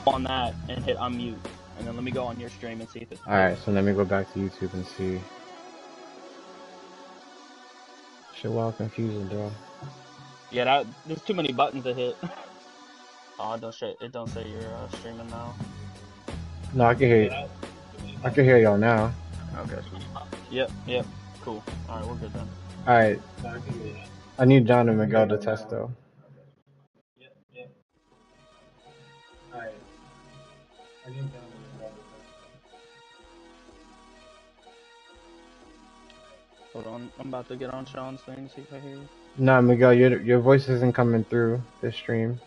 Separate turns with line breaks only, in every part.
on that and hit unmute, and then let me go on your stream and see if it's.
Alright, so let me go back to YouTube and see. Shit, wild confusing, bro.
Yeah, there's too many buttons to hit. Oh, it don't say you're streaming now.
No, I can hear you. I can hear y'all now.
Okay. Yep. Cool. Alright, we're good then.
Alright. I need John and Miguel to test though. Alright. I need John and Miguel to test.
Hold on, I'm about to get on Sean's thing, see if I hear you.
Nah, Miguel, your voice isn't coming through this stream.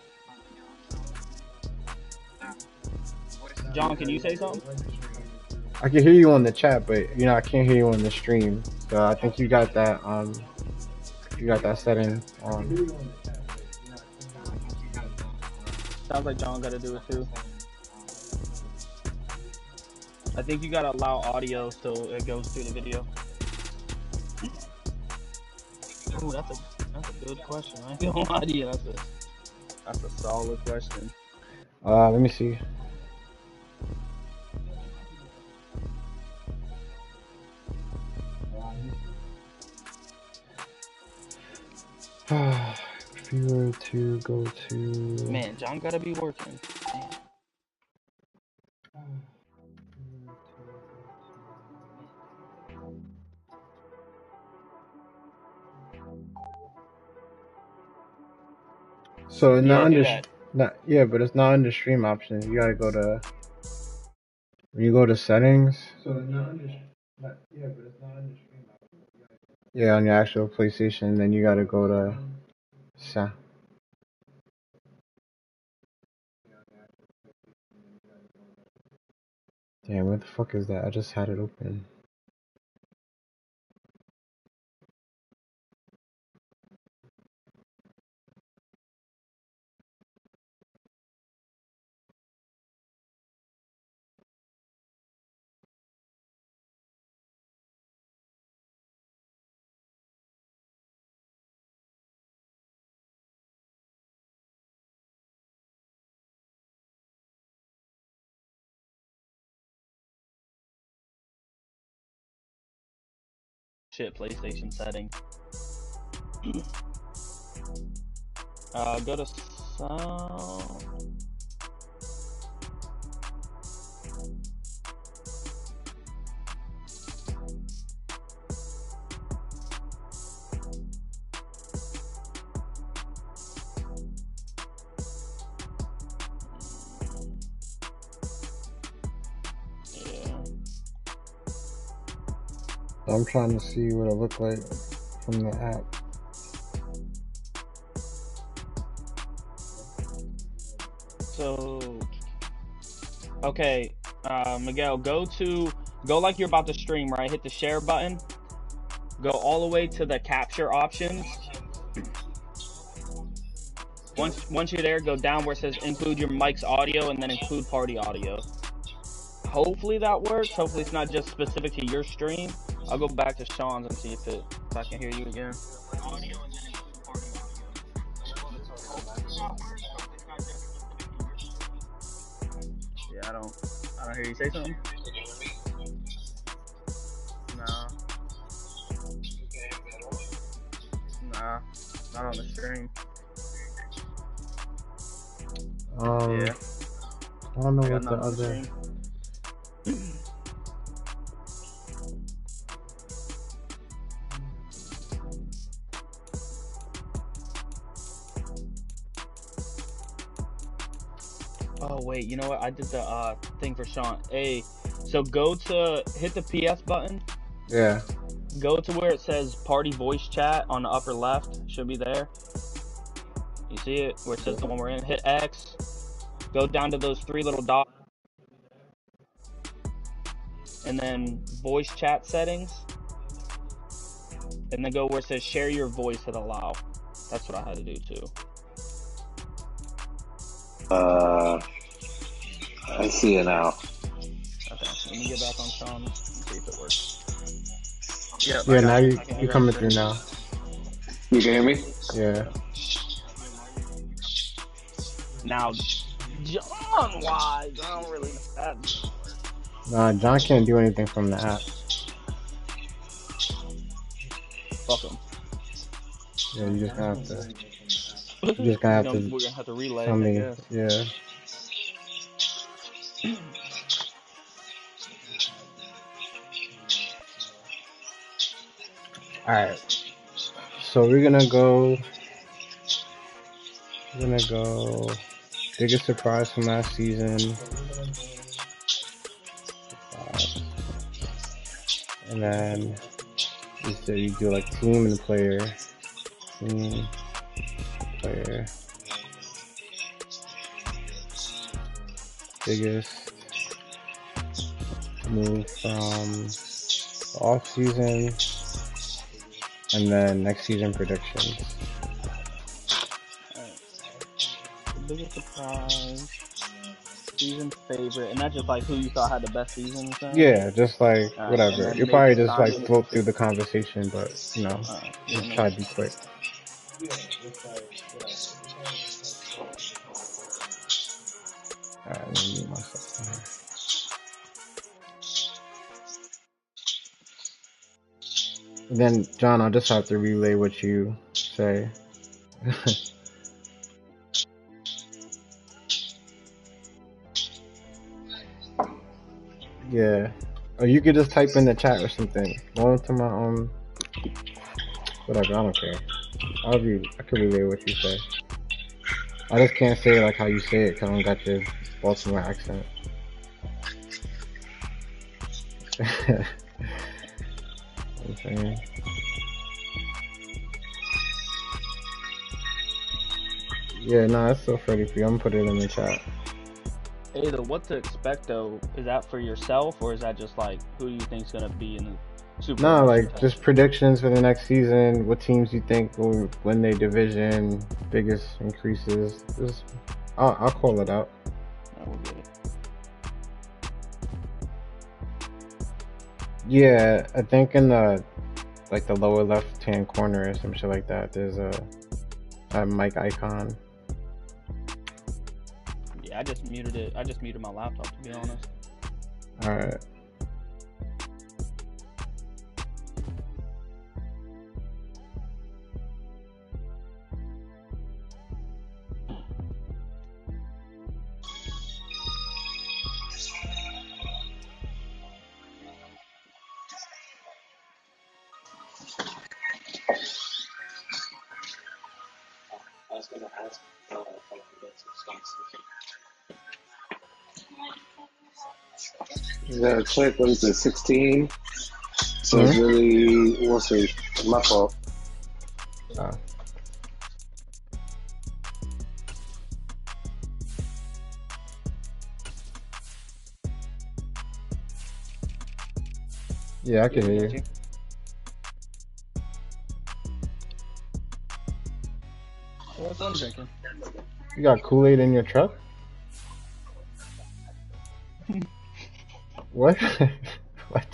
John, can you say something?
I can hear you on the chat, but I can't hear you on the stream. So I think you got that setting on.
Sounds like John gotta do it too. I think you gotta allow audio so it goes through the video. Ooh, that's a good question. I ain't gonna lie to you, that's a solid question.
Let me see. If you were to go to...
Man, John gotta be working. Man.
So it's not under... but it's not under stream options. You gotta go to... When you go to settings... So it's not under... but it's not under stream options. Yeah, on your actual PlayStation, then you gotta go to... Damn, what the fuck is that? I just had it open.
Shit, PlayStation settings. Go to sound.
I'm trying to see what it looked like from the app.
So, okay, Miguel, go like you're about to stream, right? Hit the share button. Go all the way to the capture options. Once you're there, go down where it says include your mic's audio and then include party audio. Hopefully that works. Hopefully it's not just specific to your stream. I'll go back to Sean's and see if I can hear you again. Yeah, I don't hear you. Say something. Nah, not on the stream.
Yeah. I don't know what the other.
Oh wait, you know what? I did the thing for Sean. Hey, so hit the PS button.
Yeah.
Go to where it says party voice chat on the upper left. Should be there. You see it? Where it says the one we're in. Hit X. Go down to those three little dots. And then voice chat settings. And then go where it says share your voice, hit allow. That's what I had to do too.
I see it now.
Okay, let me get back on Sean and see if it works.
Yeah, now you're coming through now.
You can hear me?
Yeah.
Now, John! John-wise, I don't really know that.
Nah, John can't do anything from the app.
Fuck him.
Yeah, you just gonna have to. You just gonna have to.
We're gonna have to relay.
Tell me,
I guess.
yeah. All right. So we're gonna go. Biggest surprise from last season. And then you do like team and player. Team, player. Biggest move from the off season. And then next season predictions.
Biggest surprise, season favorite, and that's just like who you thought had the best season.
Yeah, just like whatever. You probably just like float through the conversation, but you know, just try to be quick. Alright, let me mute myself. Then John, I'll just have to relay what you say. Yeah. Or you could just type in the chat or something. Go into my whatever, I don't care. I could relay what you say. I just can't say it like how you say it because I don't got your Baltimore accent. I'm saying. Yeah, no, that's still Freddy for you. I'm gonna put it in the chat.
Either what to expect though, is that for yourself or is that just like who you think's gonna be in the Super Bowl?
No, like just predictions for the next season. What teams you think will win their division? Biggest increases. Just, I'll call it out.
I will get it.
Yeah, I think in the lower left hand corner or some shit like that, there's a mic icon.
Yeah, I just muted it. I just muted my laptop, to be honest.
Alright.
I was going to ask if I could get some the clip was the 16, so it's really, we'll see. My fault.
Yeah, I can hear you.
What's I'm drinking?
You got Kool-Aid in your truck? What? What?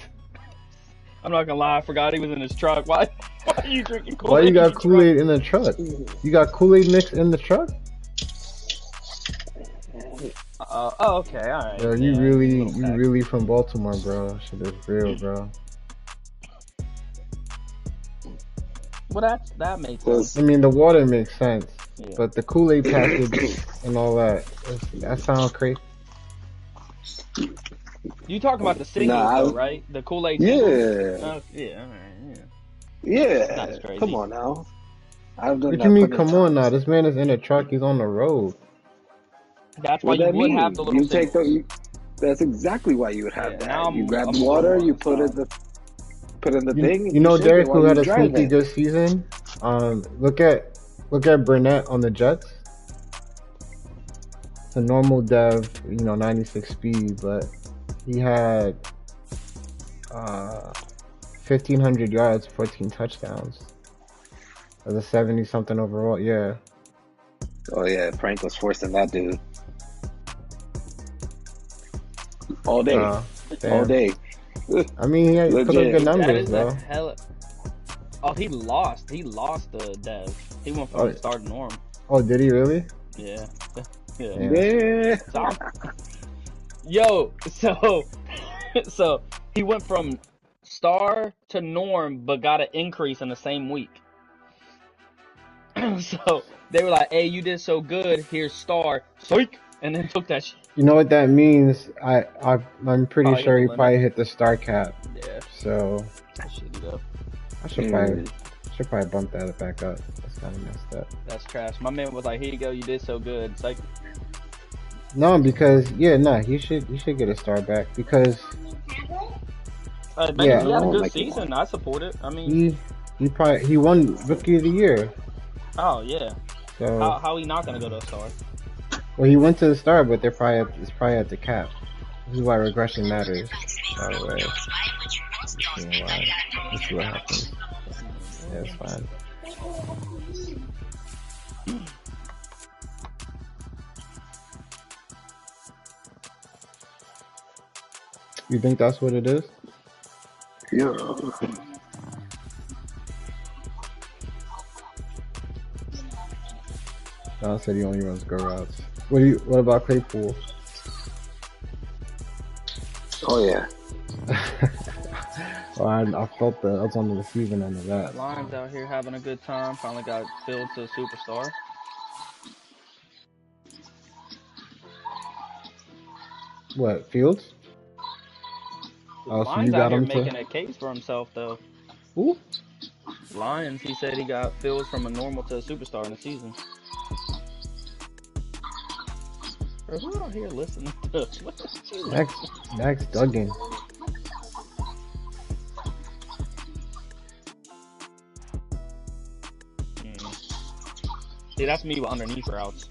I'm not gonna lie, I forgot he was in his truck. Why are you drinking Kool-Aid?
Why you got Kool-Aid in the truck? You got Kool-Aid mixed in the truck?
Oh, okay, alright.
Bro, you really from Baltimore, bro. Shit is real, bro.
Well, that makes sense.
I mean, the water makes sense,
yeah.
But the Kool-Aid package and all that sounds crazy.
You talking about the singles, though, right? The Kool-Aid singles?
Yeah.
Yeah, alright,
yeah.
That's crazy.
Come on now.
What you mean, come on now? This man is in a truck, he's on the road.
That's why you would have the little singles.
That's exactly why you would have that. You grab
I'm
water, you put in the thing.
You know Derek who had a sneaky good season? Look at Burnett on the Jets. It's a normal dev, 96 speed, but he had 1,500 yards, 14 touchdowns. As a 70-something overall, yeah.
Oh yeah, Frank was forcing that dude. All day. All day.
I mean, he put up good numbers, though.
Oh, he lost the dev. He went from the start to norm.
Oh, did he really?
Yeah. Yeah.
Yeah.
So he went from star to norm, but got an increase in the same week. So they were like, "Hey, you did so good. Here's star, psych," and then took that shit.
You know what that means? I'm pretty
Probably hit
sure
the
he
limit.
probably hit the star cap.
Yeah,
So
that shitty though.
I should probably bump that back up. That's kind of messed up.
That's trash. My man was like, "Here you go. You did so good." It's like,
No, because he should get a star back because
man,
Yeah.
he had a
Oh,
good
like you
season. I support it. I mean,
he won Rookie of the Year.
oh yeah.
So
How he not gonna go to a star?
well, he went to the star, but it's probably at the cap. This is why regression matters. By the way, let's see what happens. Yeah, it's fine. You think that's what it is?
Yeah.
Don said he only runs go routes. What about Claypool?
Oh yeah.
Oh, I felt that I was on the receiving end of that.
Lions out here having a good time. Finally got filled to a superstar.
What, Fields? Oh, so
Lions
you got
out here
him
making
to
a case for himself though.
who?
Lions, he said he got filled from a normal to a superstar in the season. Bro, who out here listening to
Max Duggan.
See, that's me with underneath routes.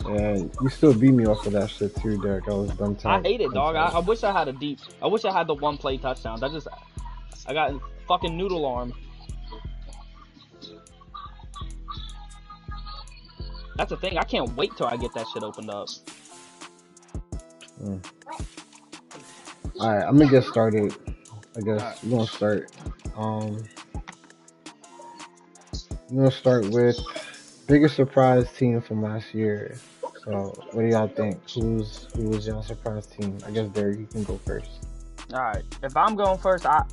Yeah, you still beat me off of that shit too, Derek. I was done
I hate it, dog. I wish I had I wish I had the one play touchdowns. I got fucking noodle arm. That's the thing. I can't wait till I get that shit opened up.
Alright, I'm gonna get started. I guess we're gonna start. We're gonna start with biggest surprise team from last year. So, what do y'all think? Who was y'all surprise team? I guess Derek, you can go first.
All right, if I'm going first, I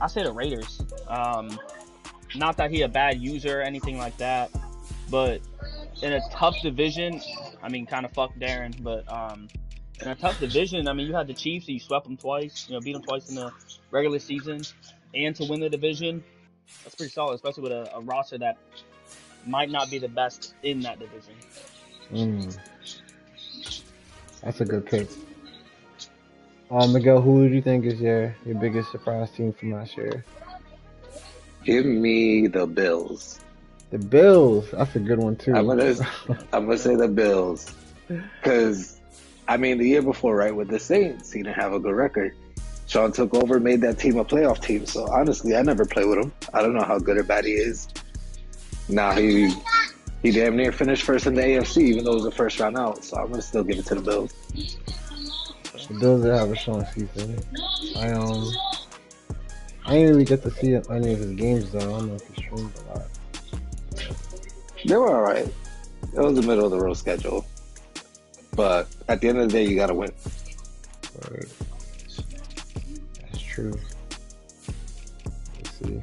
say the Raiders. Not that he a bad user or anything like that, but in a tough division, I mean, kind of fuck Darren, but in a tough division, I mean, you had the Chiefs, so you swept them twice, beat them twice in the regular season, and to win the division, that's pretty solid, especially with a roster that might not be the best in that division.
That's a good pick. Miguel, who do you think is your biggest surprise team from last year?
Give me the Bills.
The Bills. That's a good one too.
I'm gonna say the Bills, because I mean the year before, right, with the Saints, he didn't have a good record. Sean took over, made that team a playoff team. So honestly, I never play with him. I don't know how good or bad he is. Now he damn near finished first in the AFC, even though it was the first round out. So I'm gonna still give it to the Bills.
The Bills that have a strong season. I didn't really get to see any of his games though. I don't know if he streamed a lot.
They were alright. It was the middle of the road schedule, but at the end of the day, you gotta win.
Right. That's true. Let's see.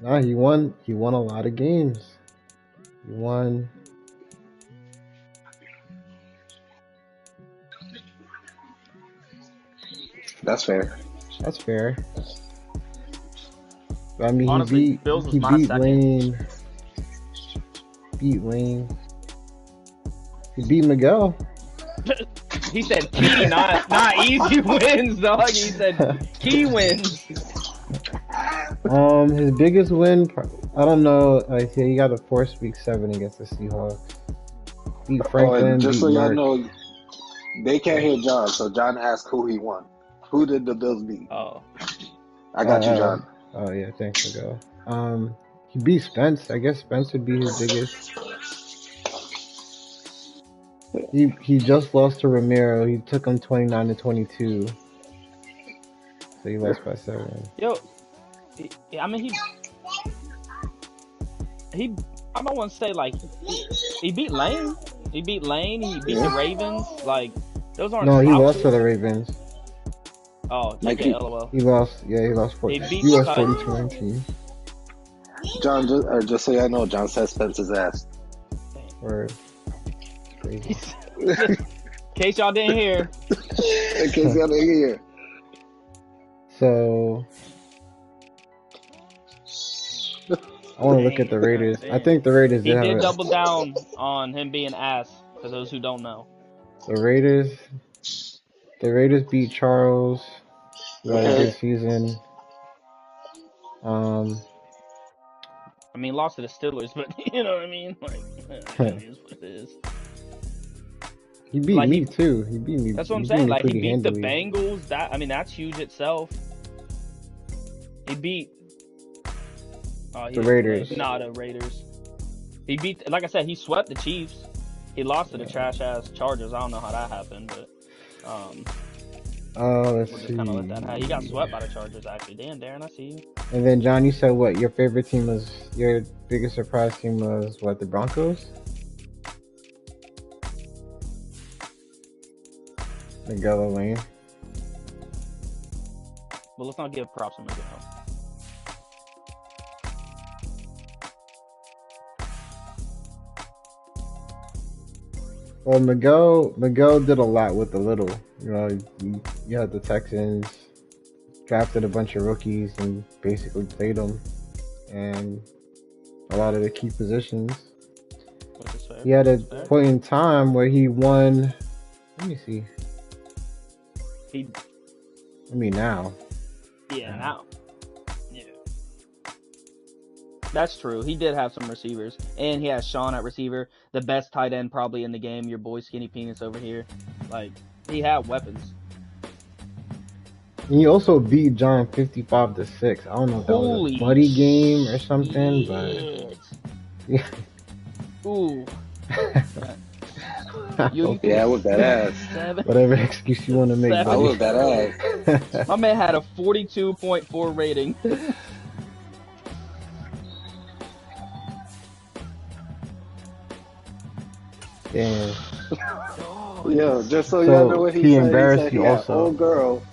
Nah, he won a lot of games. He won.
That's fair.
That's fair. But, I mean,
Honestly,
he beat Lane. Beat Lane. He beat Miguel.
He said key, not easy wins, dog. He said key wins.
His biggest win, I don't know. Like, he got a forced week 7 against the Seahawks. Beat Franklin.
And just
beat
so y'all
Mark.
know, they can't hear John, so John asked who he won. Who did the Bills beat?
Oh,
I got you, John.
Oh yeah, thanks, Miguel. He beat Spence. I guess Spence would be his biggest. He just lost to Ramiro. He took him 29-22. So he lost by 7.
yo, I mean I don't want to say like he beat Lane. He beat Lane. He beat the Ravens. Like those aren't.
No, he
slouches.
lost to the Ravens.
Oh,
Like
TK, LOL.
He lost. Yeah, he lost.
He beat
He lost
the
42-19.
John, just so y'all know, John said Spencer's ass.
Word. Crazy.
In case y'all didn't hear.
In case y'all didn't hear.
So I want to look at the Raiders. I think the Raiders
He
did
did
have
double down on him being ass. For those who don't know.
the Raiders. The Raiders beat Charles. Who had a good season.
I mean, lost to the Steelers, but you know what I mean. Like, it is what it is.
He beat me too. He beat me.
That's what I'm saying. Like he beat the Bengals. That's huge itself. He beat
the Raiders.
Nah, the Raiders. He beat, like I said, he swept the Chiefs. He lost to the trash ass Chargers. I don't know how that happened, but
let's
we'll just
see.
kind of let that happen. He got swept by the Chargers actually. Damn, Darren, I see you.
And then John, you said what? Your favorite team was? Your biggest surprise team was what? The Broncos. Miguel Lane.
But let's not give props to Miguel.
Well, Miguel did a lot with the little. You know, you had the Texans, drafted a bunch of rookies and basically played them, and a lot of the key positions. He had a point in time where he won. Let me see. Now.
Yeah, now. Yeah. That's true. He did have some receivers. And he has Sean at receiver. The best tight end probably in the game. Your boy Skinny Penis over here. Like, he had weapons.
He also beat John 55-6. I don't know if that was a buddy game or something, but... Yeah.
Ooh.
Yeah, I whipped that ass.
Whatever excuse you want to make.
I whipped that ass.
My man had a 42.4 rating.
Damn.
Yo, just so y'all know what he said.
Embarrassed
he said
you
he had
also.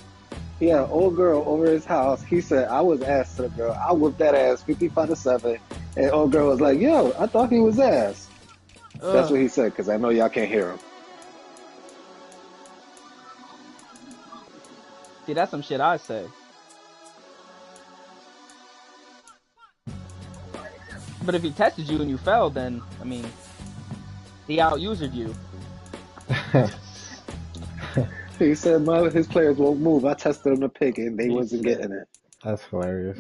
He had an old girl over his house. He said, I was ass to the girl. I whipped that ass 55-7. And old girl was like, yo, I thought he was ass. That's what he said, because I know y'all can't hear him.
See, that's some shit I say. But if he tested you and you failed, then, I mean, he out-usered you.
He said, his players won't move. I tested them to pick and they wasn't getting it.
That's hilarious.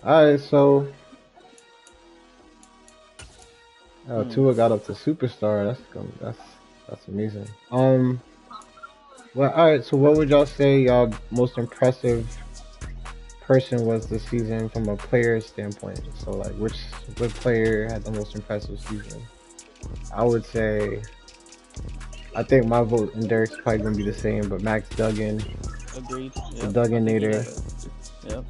Alright, so Tua got up to superstar. That's amazing. Well, alright, so what would y'all say y'all most impressive person was this season from a player standpoint? So like what player had the most impressive season? I would say, I think my vote and Derek's probably gonna be the same, but Max Duggan.
Agreed.
The Dugganator.
Yep.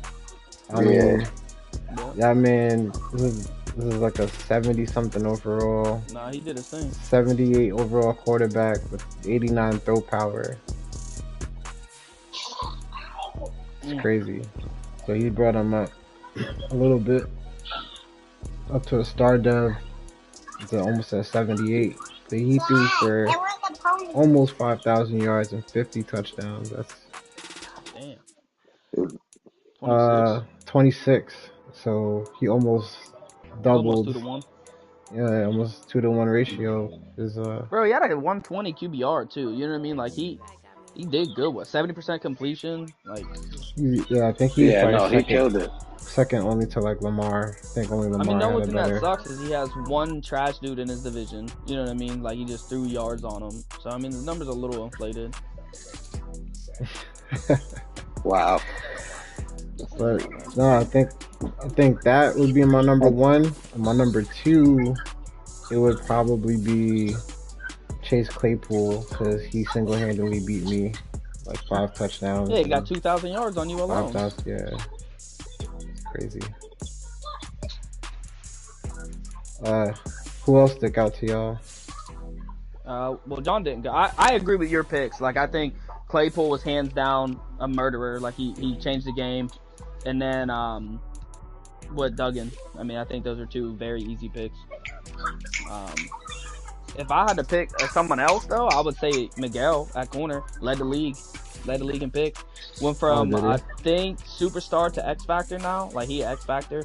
I mean, this is like a 70-something overall.
Nah, he did his thing.
78 overall quarterback with 89 throw power. It's crazy. So he brought him up a little bit, up to a star dove, to almost at 78. So he threw for almost 5,000 yards and 50 touchdowns. That's 26. So he almost doubled.
Almost 2-to-1.
Yeah, almost 2-to-1 ratio is
Bro, he had a 120 QBR too. You know what I mean? Like he did good. What, 70% completion? Like,
yeah, I think he
killed it.
Second only to like Lamar. I think only Lamar.
I mean, the only thing
better.
that sucks is he has one trash dude in his division. You know what I mean? Like he just threw yards on him. So I mean, the numbers are a little inflated.
Wow.
But no, I think that would be my number one. My number two, it would probably be Chase Claypool, because he single-handedly beat me like 5 touchdowns.
Yeah, he got 2,000 yards on you alone.
5,000, yeah. It's crazy. Who else stuck out to y'all?
Well, John didn't go. I agree with your picks. Like, I think Claypool was hands down a murderer. Like, he changed the game. And then, with Duggan. I mean, I think those are 2 very easy picks. If I had to pick someone else, though, I would say Miguel at corner. Led the league in picks. Went from, I think, superstar to X Factor now. Like, he X Factor.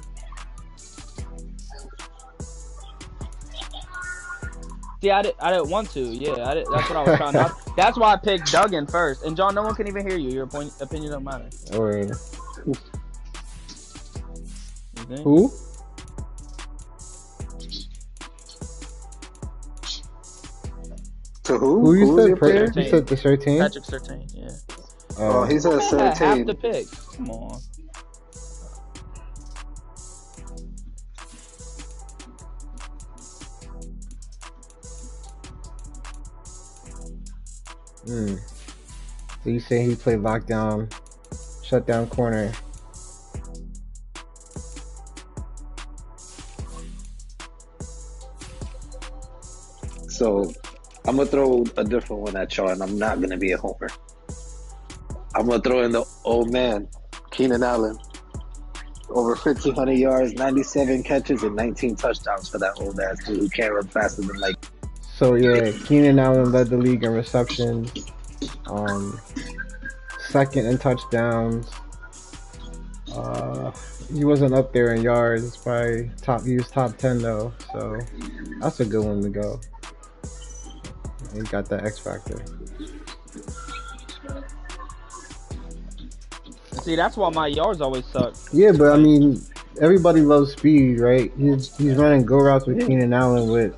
See, I didn't want to. Yeah, that's what I was trying to. That's why I picked Duggan first. And John, no one can even hear you. Your opinion don't matter.
Or who?
To who?
Who you
Who's
said?
your player?
You said the 13?
Patrick Surtain, yeah.
Oh, he said 13.
Half the pick. Come on.
So you say he played lockdown, shutdown corner.
So I'm gonna throw a different one at y'all, and I'm not gonna be a homer. I'm gonna throw in the old man, Keenan Allen. Over 1,500 yards, 97 catches, and 19 touchdowns for that old ass dude who can't run faster than like.
So yeah, Keenan Allen led the league in receptions, second in touchdowns. He wasn't up there in yards. Probably he was top 10 though, so that's a good one to go. He got that X factor.
See, that's why my yards always suck.
Yeah, but I mean, everybody loves speed, right? He's running go routes with Keenan Allen with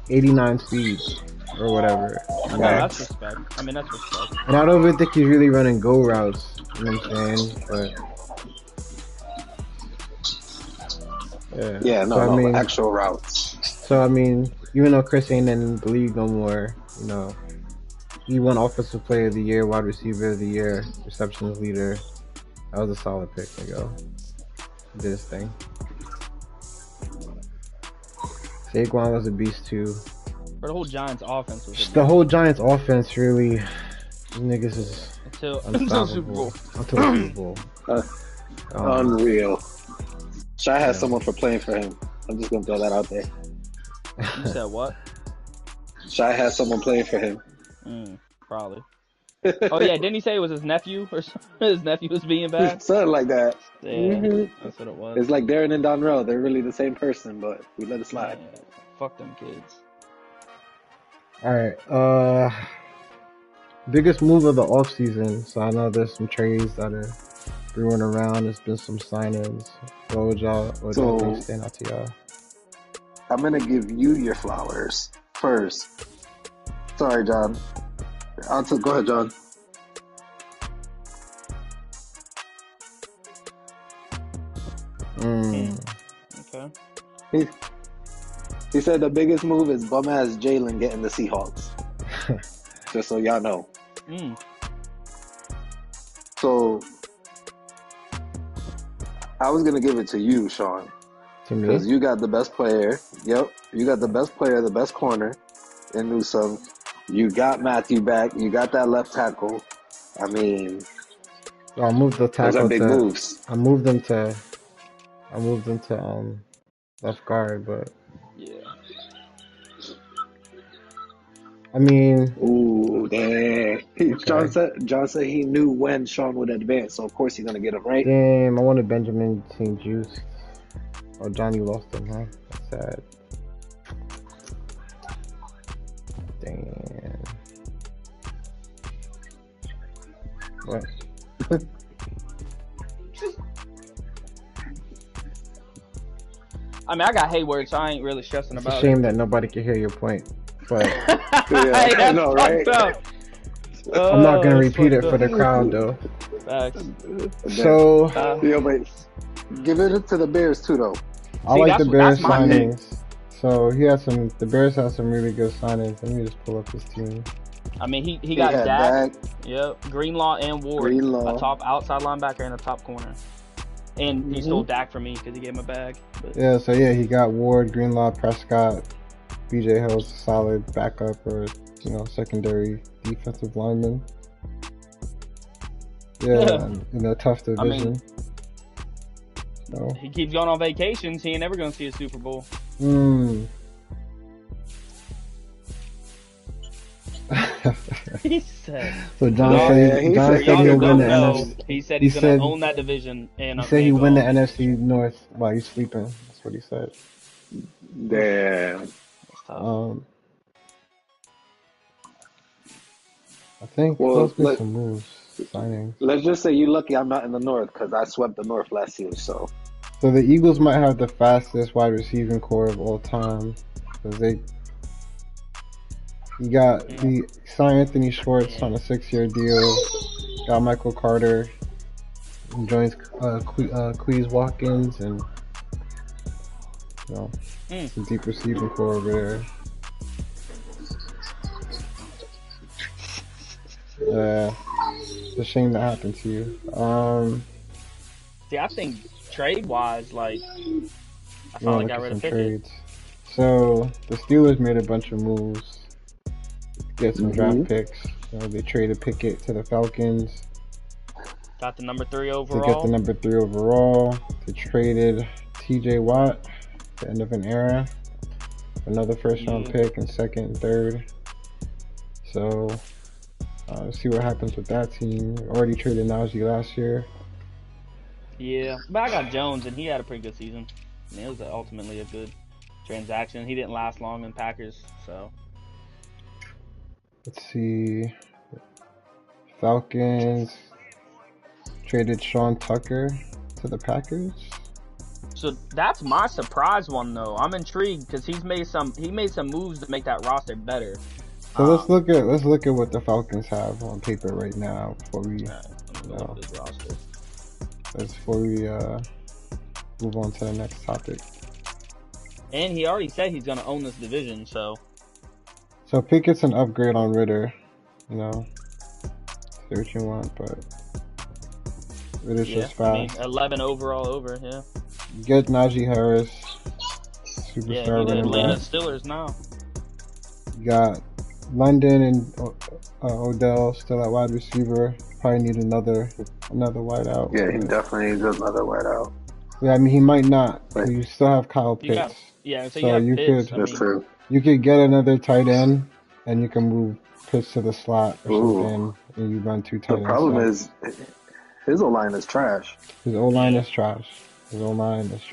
89 speed or whatever.
No, that's respect. I mean, that's respect.
And I don't even think he's really running go routes. You know what I'm saying? But
yeah, no,
so, I mean,
actual routes.
So I mean, even though Chris ain't in the league no more, you know, he won Offensive Player of the Year, Wide Receiver of the Year, Receptions Leader. That was a solid pick, nigga. He did his thing. Saquon was a beast too.
But the whole Giants offense was
the whole Giants offense really, niggas is
until Super Bowl.
Until Super Bowl.
Unreal. Shy has someone for playing for him. I'm just gonna throw that out there.
You said what?
Shy has someone playing for him.
Probably. Oh yeah, didn't he say it was his nephew or something? His nephew was being bad?
Something like that.
Yeah, that's what it was.
It's like Darren and Donrell. They're really the same person, but we let it slide.
Yeah, fuck them kids.
Alright, biggest move of the offseason. So I know there's some trades that are brewing around. There's been some signings. What do y'all think stand out to y'all?
I'm gonna give you your flowers first. Sorry, John. Go ahead, John.
Okay.
He said the biggest move is bum ass Jalen getting the Seahawks. Just so y'all know. So I was gonna give it to you, Sean, because you got the best player. Yep, you got the best player, the best corner in Newsome. You got Matthew back. You got that left tackle. I mean,
I moved the tackle.
Those are big moves.
I moved them to left guard, but
yeah.
I mean,
ooh, damn. Okay. John said he knew when Sean would advance, so of course he's gonna get him right.
Damn, I wanted Benjamin St. Juice. Oh, Johnny lost him, huh? That's sad. Damn. What?
I mean, I got Hayward, so I ain't really stressing about it.
It's a shame that nobody can hear your point, but
hey, that's know, right?
I'm not gonna repeat it for the crowd, though.
Facts.
So,
but give it to the Bears too, though.
I like the Bears signings. So the Bears have some really good signings. Let me just pull up this team.
I mean, he
He
got
had
Dak.
Dak,
Yep, Greenlaw and Ward, a
Greenlaw.
top outside linebacker and a top corner. And he stole
Mhm.
Dak from me because he gave him a bag. But
Yeah, so yeah, he got Ward, Greenlaw, Prescott, BJ Hill's a solid backup or secondary defensive lineman. Yeah, in a tough
I mean,
division. So.
he keeps going on vacations. He ain't never gonna see a Super Bowl. He said.
So John said he'll win the NFC.
He said he's gonna own that division. And
he said he'll win the NFC North while he's sleeping. That's what he said.
Damn.
I think let's get some moves, signings.
Let's just say you're lucky I'm not in the North because I swept the North last year. So
the Eagles might have the fastest wide receiving core of all time because he signed Anthony Schwartz on a 6-year deal. Got Michael Carter. He joins Quez Watkins and some deep receiving core over there. Yeah, it's a shame that happened to you.
See, I think trade-wise, I finally got rid of Pickett.
So the Steelers made a bunch of moves. Get some draft picks. They traded Pickett to the Falcons.
Got the number 3 overall.
To get the number 3 overall. They traded TJ Watt at the end of an era. Another first-round pick and second and third. So let's see what happens with that team. Already traded Najee last year.
Yeah, but I got Jones, and he had a pretty good season. I mean, it was ultimately a good transaction. He didn't last long in Packers, so.
Let's see. Falcons traded Sean Tucker to the Packers.
So that's my surprise one, though. I'm intrigued because he made some moves to make that roster better.
So let's look at what the Falcons have on paper right now before we move on to the next topic.
And he already said he's gonna own this division, so.
So Pickett's an upgrade on Ritter, say what you want, but Ritter's just fast.
11 overall over, yeah.
Get Najee Harris, superstar running back.
Steelers now.
You got London and Odell still at wide receiver. Probably need another wideout.
Yeah, he definitely needs another wideout.
Yeah, I mean he might not. But you still have Kyle Pitts. You could get another tight end, and you can move Pitts to the slot or something, and you run 2 tight ends.
The problem is his O-line is trash.
His O-line is trash.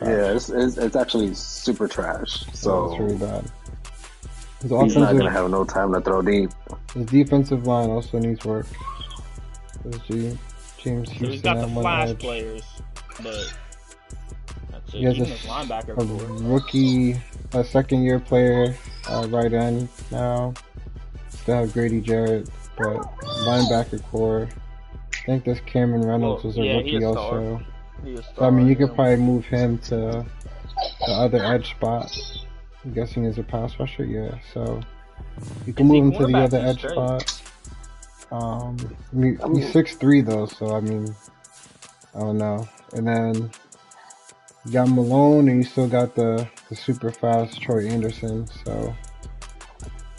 Yeah, it's actually super trash. So
it's really bad.
He's not gonna have no time to throw deep.
His defensive line also needs work. James Houston. So
he's got the flash players, but that's it.
He has
linebacker
rookie, a second-year player, right end now. Still have Grady Jarrett, but linebacker core. I think this Cameron Reynolds was a rookie also. So, I mean, you could probably move him to the other edge spot. I'm guessing he's a pass rusher, yeah. So you can move him to the other edge spot. He's 6'3" though, so I mean, I don't know. And then you got Malone, and you still got the super fast Troy Anderson. So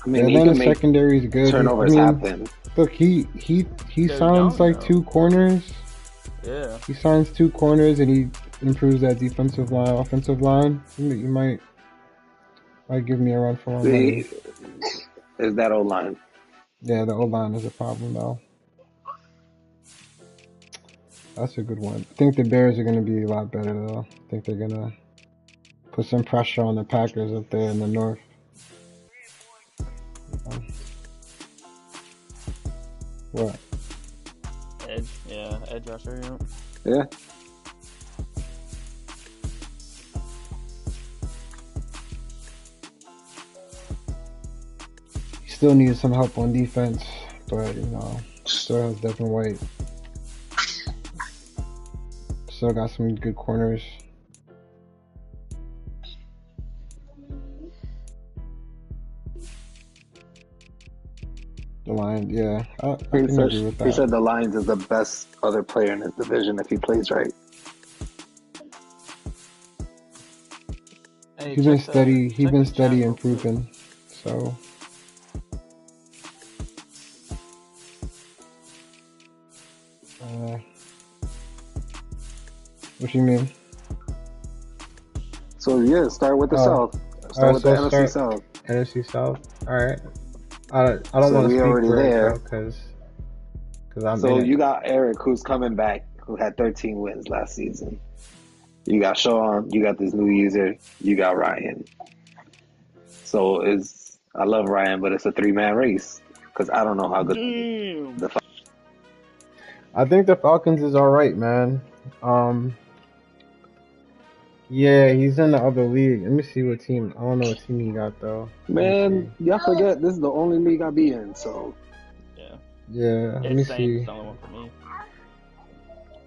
I mean,
the secondary is good.
Turnovers happen.
Look, he signs like 2 corners.
Yeah.
He signs 2 corners and he improves that defensive line, offensive line. You might give me a run for my money.
Is that O-line?
Yeah, the O-line is a problem though. That's a good one. I think the Bears are going to be a lot better though. I think they're going to put some pressure on the Packers up there in the north. What?
Edge rusher.
Yeah.
He still needs some help on defense, but still has Devin White. Still got some good corners. The Lions, yeah. I
He
can
said
agree with
he
that.
said the Lions is the best other player in his division if he plays right.
Hey,
He's been
check
steady. He's been
the chat
steady
real quick.
improving. So. What you mean?
So yeah, start with the South. Start with the NFC South.
NFC South. All right. I don't
So
want to
we
speak
already
for
there.
it because I'm
So
in
you
it.
got Eric, who's coming back, who had 13 wins last season. You got Sean. You got this new user. You got Ryan. So I love Ryan, but it's a 3-man race because I don't know how good the.
I think the Falcons is all right, man. Yeah, he's in the other league. Let me see what team. I don't know what team he got though.
Man, y'all forget this is the only league I be in. So
Yeah.
Yeah, let me see.
It's the only one for me.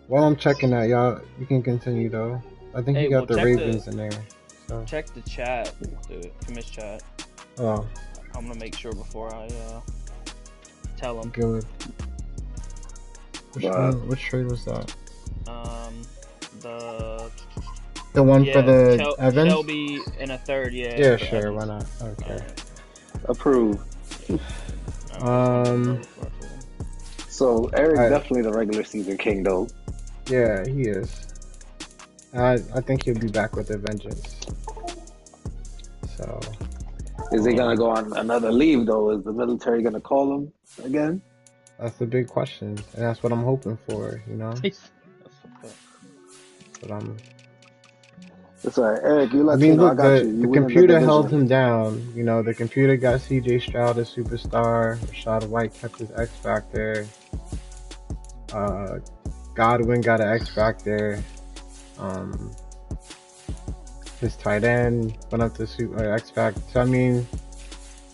While I'm checking that, y'all, you can continue though. I think he got the Ravens in there. So.
Check the chat, the commish chat.
Oh.
I'm gonna make sure before I tell him.
Good. Which trade was that? The one for the Evans?
Shelby in a third, yeah.
Yeah, sure, Evans. Why not? Okay.
Right.
Approve. So Eric's definitely the regular season king, though.
Yeah, he is. I think he'll be back with a vengeance. So.
Is he gonna go on another leave though? Is the military gonna call him again?
That's the big question, and that's what I'm hoping for. You know. But
That's all right, Eric. You let
me know.
I got you.
The computer held him down. You know, the computer got C.J. Stroud a superstar. Rashad White kept his X factor. Godwin got an X factor. His tight end went up to X factor. So I mean,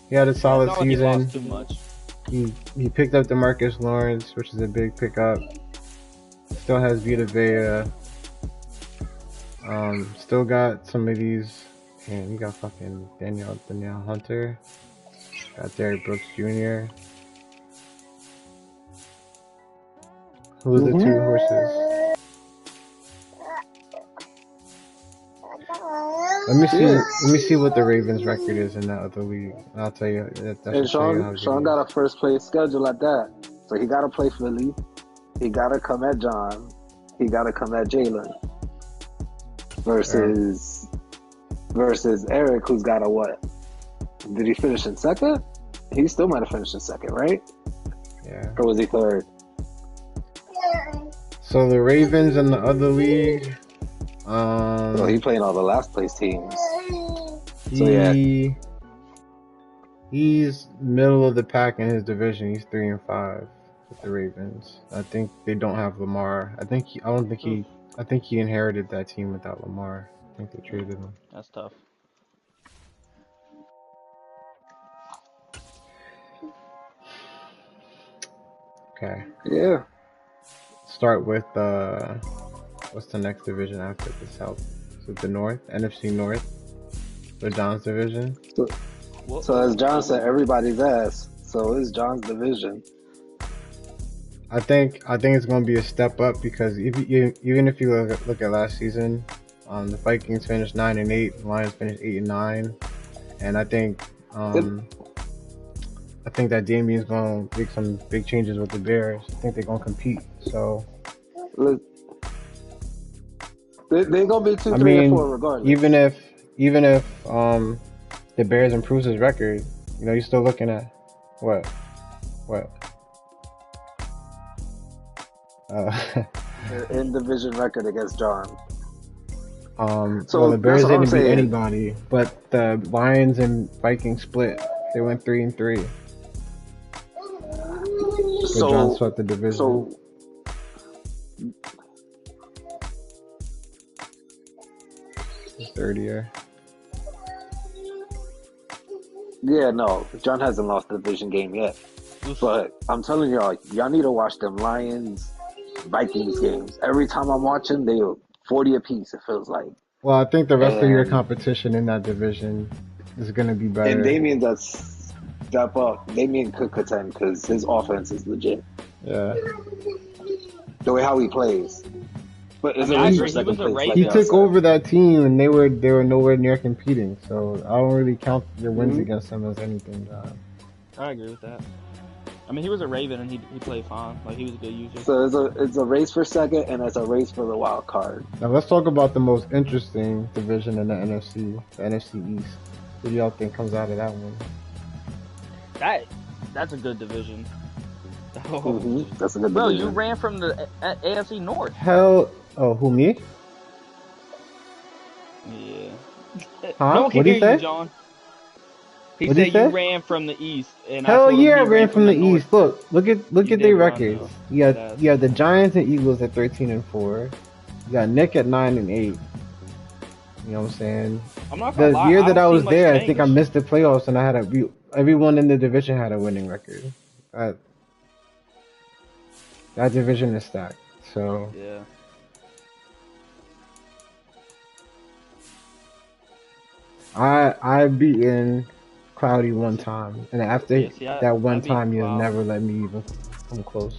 he had a solid season. He lost
too much.
He picked up DeMarcus Lawrence, which is a big pickup. Still has Vita Vea. Still got some of these. Man, you got fucking Danielle Hunter. Got Derrick Brooks Jr. Who's the two horses? Let me see what the Ravens record is in that other league. I'll tell you.
And Sean got a first place schedule at that. So he got to play Philly. He got to come at John. He got to come at Jalen. Versus Eric, who's got a what? Did he finish in second? He still might have finished in second, right?
Yeah.
Or was he third?
So the Ravens in the other league.
So he playing all the last place teams.
He's middle of the pack in his division. He's 3-5 with the Ravens. I think they don't have Lamar. I think he inherited that team without Lamar. I think they traded him.
That's tough.
Okay.
Yeah.
Start with what's the next division after the South? Is it the North? NFC North? The John's division?
So as John said, everybody's ass. So it's John's division.
I think it's going to be a step up because even if you look at last season, the Vikings finished 9-8, the Lions finished 8-9, and I think that Damien's going to make some big changes with the Bears. I think they're going to compete. So
they're going to be 2, 3, or 4 regardless.
Even if the Bears improves his record, you know, you're still looking at what?
In division record against John.
So the Bears didn't beat anybody, but the Lions and Vikings split. They went 3-3. So John swept the division.
So
his third year.
Yeah, no, John hasn't lost the division game yet. But I'm telling y'all need to watch them Lions Vikings games. Every time I'm watching, they are 40 apiece, it feels like.
Well, I think the rest of your competition in that division is going to be better.
And Damien's step up. Damian could contend because his offense is legit.
Yeah.
The way how he plays. But it's
I
a
agree.
race for
He
second
was a
place. Like
He
Raven.
y'all
took
said.
over that team, and they were nowhere near competing. So I don't really count your wins
Mhm.
against him as anything.
I agree with that. I mean, he was a Raven and he played fine. Like, he was a good user.
So it's a race for second, and it's a race for the wild card.
Now let's talk about the most interesting division in the NFC East. Who do y'all think comes out of that one?
That's a good division. Oh.
Mm-hmm. That's a good
Bro,
division.
you ran from the AFC North.
Hell, who, me?
Yeah.
Huh?
No one can
What'd he
hear you,
say?
John. He
What'd he
said you
say?
ran from the East, and I
Hell
told him
yeah, I
he
ran from the
North.
East. Look
You
at
did
their
run,
records.
though.
You have the Giants and Eagles at 13-4. You got Nick at 9-8. You know what I'm saying?
I'm not gonna
The
lie.
year that I
don't
was
see much
there, I
change.
think I missed the playoffs, and I had everyone in the division had a winning record. That division is stacked. So
Yeah.
I beaten Cloudy one time, and after
Yeah, see,
that one
I beat
time, you'll
Cloud.
never let me even come close.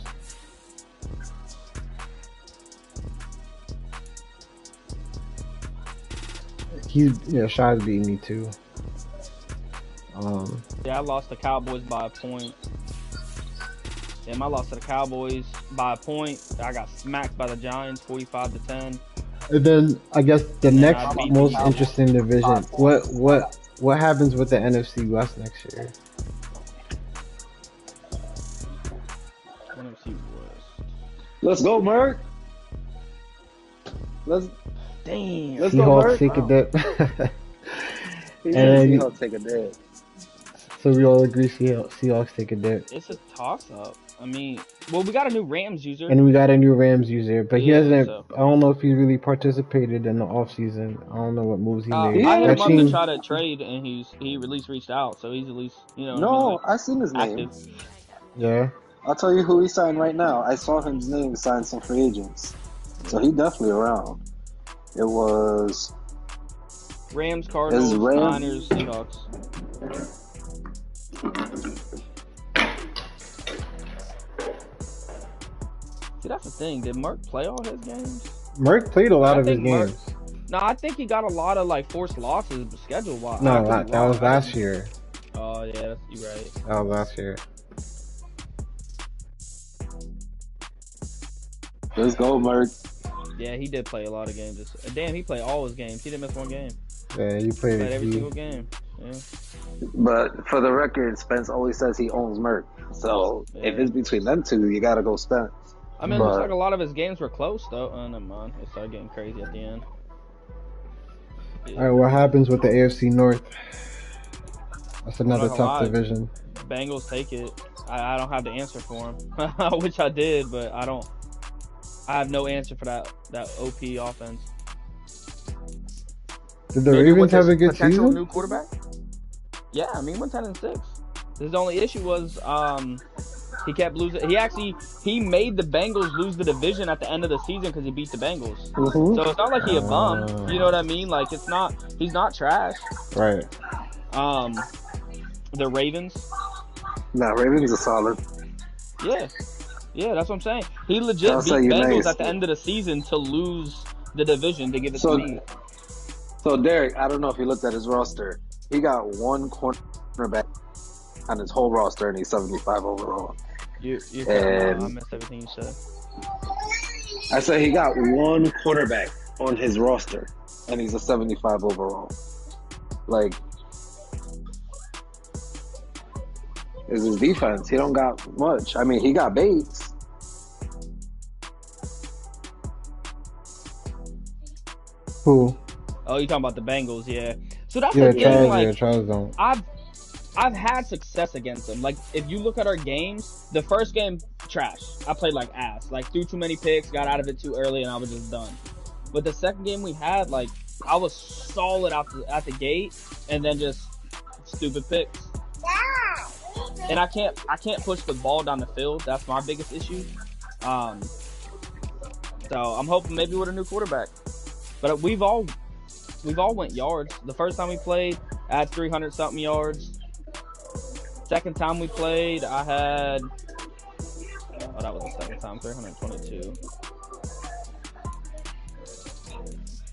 Shaw's beat me too.
Yeah, I lost the Cowboys by a point. I lost to the Cowboys by a point. I got smacked by the Giants, 45-10.
And then I guess the
And then
next
I beat
most
the
interesting division. What happens with the NFC West next year?
NFC West.
Let's go, Merc.
Damn.
Let's go,
Seahawks
Merc.
take a dip.
He
And
said
you-
Seahawks take a dip.
So we all agree Seahawks take a dip.
It's a toss-up. I mean, well, we got a new Rams user.
And we got a new Rams user, but he
Yeah,
hasn't.
so-
I don't know if he really participated in the offseason. I don't know what moves he made.
I hit
That
him up to
team,
try to trade, and he at least reached out, so he's at least, you know.
No, I seen his name.
active.
yeah.
I'll tell you who he signed right now. I saw his name sign some free agents. So he definitely around. It was
Rams, Cardinals,
Rams.
Niners, Seahawks. See, that's the thing. Did Merck play all his games?
Merck played a lot
I
of his
think Merck-
games.
No, I think he got a lot of forced losses schedule-wise.
No, that was last year.
Oh yeah, you're right.
That was last year.
let's go, Merc.
Yeah, he did play a lot of games. Damn, he played all his games. He didn't miss one game.
Yeah, he played.
Played every single game. Yeah.
But for the record, Spence always says he owns Merc. So if it's between them two, you gotta go Spence.
I mean, it looks
But-
like a lot of his games were close though. Oh, never mind. It started getting crazy at the end. Yeah.
All right, what happens with the AFC North? That's another
not gonna
tough
lie.
division.
Bengals take it. I don't have the answer for him. I wish I did, but I don't. I have no answer for that OP offense.
Did the
Maybe
Ravens
with
have
this
a good
potential
season?
new quarterback? Yeah, I mean, went 10-6. His only issue was he kept losing. He made the Bengals lose the division at the end of the season because he beat the Bengals.
Mm-hmm.
So it's not like he a bum. You know what I mean? Like he's not trash.
Right.
The Ravens.
Nah, Ravens are solid.
Yeah, that's what I'm saying. He legit
I'll
beat
say you
Bengals
nice.
at the end of the season to lose the division to give it
So-
to me.
So Derek, I don't know if you looked at his roster. He got one cornerback on his whole roster, and he's 75 overall.
You're
And-
I missed everything you said.
I said he got one quarterback on his roster, and he's a 75 overall. Like, is his defense? He don't got much. I mean, he got Bates.
Who?
Oh, you talking about the Bengals? Yeah. So that's
Yeah,
the thing. Like
Charles don't.
I've had success against them. Like if you look at our games, the first game trash. I played like ass. Like threw too many picks, got out of it too early, and I was just done. But the second game we had, like I was solid out the gate, and then just stupid picks. And I can't push the ball down the field. That's my biggest issue. So I'm hoping maybe with a new quarterback. But we've all went yards. The first time we played, I had 300 something yards. Second time we played, I had. Oh, that was the second time. 322.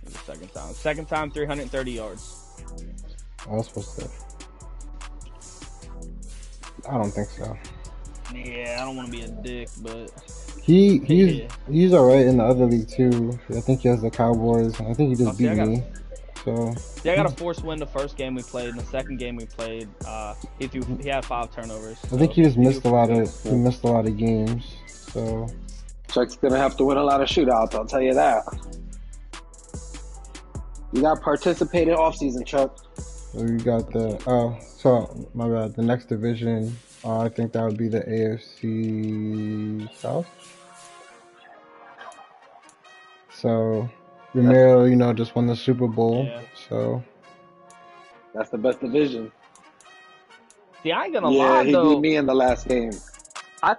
The second time. Second time, 330 yards.
I was supposed to. I don't think so.
Yeah, I don't want to be a dick, but
he's alright in the other league too. I think he has the Cowboys. I think he just beat me. So
yeah, I got a forced win the first game we played. In the second game we played, he had 5 turnovers.
I think he just missed a lot of games. So
Chuck's gonna have to win a lot of shootouts. I'll tell you that. You got to participate in off-season, Chuck.
we got my bad. The next division, I think that would be the AFC South. So Romero, just won the Super Bowl.
Yeah.
So
that's the best division.
See, I ain't gonna lie
he
though.
beat me in the last game.
I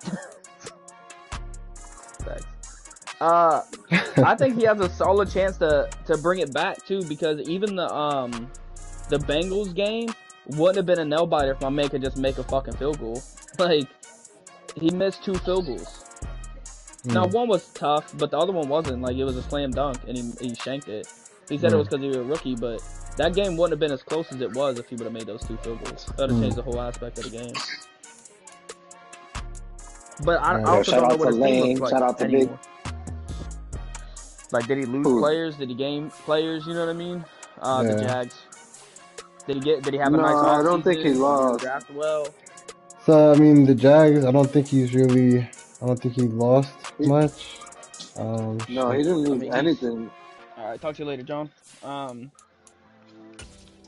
think he has a solid chance to bring it back too, because even the Bengals game wouldn't have been a nail biter if my man could just make a fucking field goal. Like, he missed 2 field goals. Now one was tough, but the other one wasn't. Like, it was a slam dunk, and he shanked it. He said it was because he was a rookie, but that game wouldn't have been as close as it was if he would have made those 2 field goals. That would have changed the whole aspect of the game. But I also don't know what his team looks like
shout out to
anymore.
Big.
Like, did he lose players? Did he gain players? You know what I mean? The Jags. Did he have a nice offseason?
I don't think he lost.
Draft well.
So I mean, the Jags. I don't think he lost much.
No, he didn't lose anything.
All right, talk to you later, John.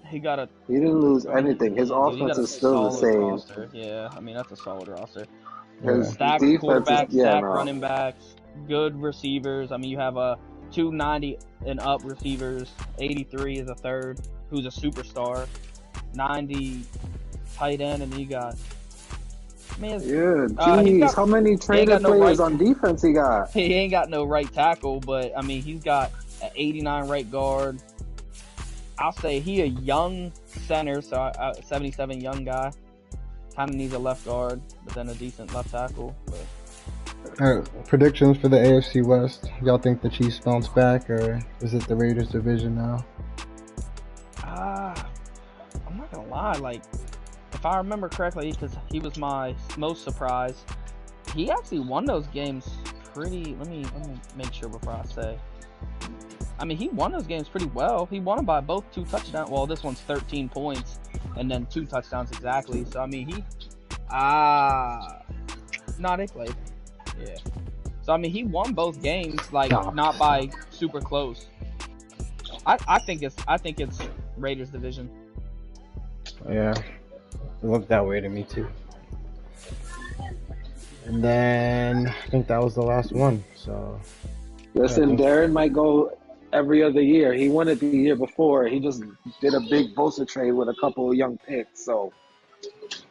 He
didn't lose anything. His offense is still the same.
Roster. Yeah, I mean, that's a solid roster.
His
Stacked
defense
quarterbacks, stacked running backs, good receivers. I mean, you have 290 and up receivers. 83 is a third, who's a superstar. 90 tight end, and you got. Man,
geez, how many trained players on defense he got?
He ain't got no right tackle, but I mean, he's got an 89 right guard. I'll say he a young center, so 77 young guy. Kind of needs a left guard, but then a decent left tackle. But.
All right, predictions for the AFC West. Y'all think the Chiefs bounce back, or is it the Raiders division now?
I'm not gonna lie. Like, if I remember correctly, because he was my most surprised, he actually won those games pretty. Let me make sure before I say. I mean, he won those games pretty well. He won them by both 2 touchdowns. Well, this one's 13 points, and then 2 touchdowns exactly. So, I mean, they played. Yeah. So, I mean, he won both games, like, not by super close. I think it's Raiders division.
Yeah. It looked that way to me, too. And then, I think that was the last one, so...
Listen, Darren might go every other year. He won it the year before. He just did a big Bosa trade with a couple of young picks. So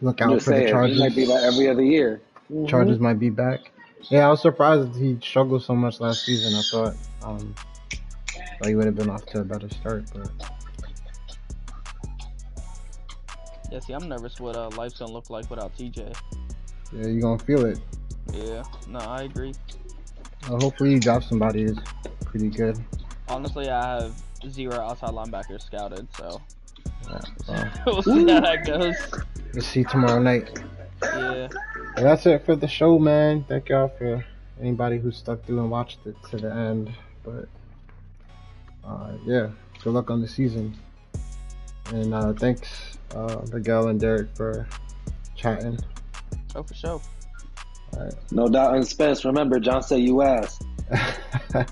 look out for the Chargers.
He might be that every other year.
Chargers might be back. Yeah, I was surprised he struggled so much last season. I thought he would have been off to a better start, but
yeah. See, I'm nervous what life's gonna look like without TJ.
Yeah, you're gonna feel it.
Yeah, no, I agree.
Hopefully you drop somebody who's pretty good.
Honestly, I have 0 outside linebackers scouted, so
Yeah,
we'll see how that goes.
We'll see tomorrow night.
Yeah.
And that's it for the show, man. Thank y'all for anybody who stuck through and watched it to the end. But yeah, good luck on the season. And thanks Miguel and Derek for chatting.
Oh, for sure.
All right.
No doubt. And Spence, remember, John said you asked.
All right.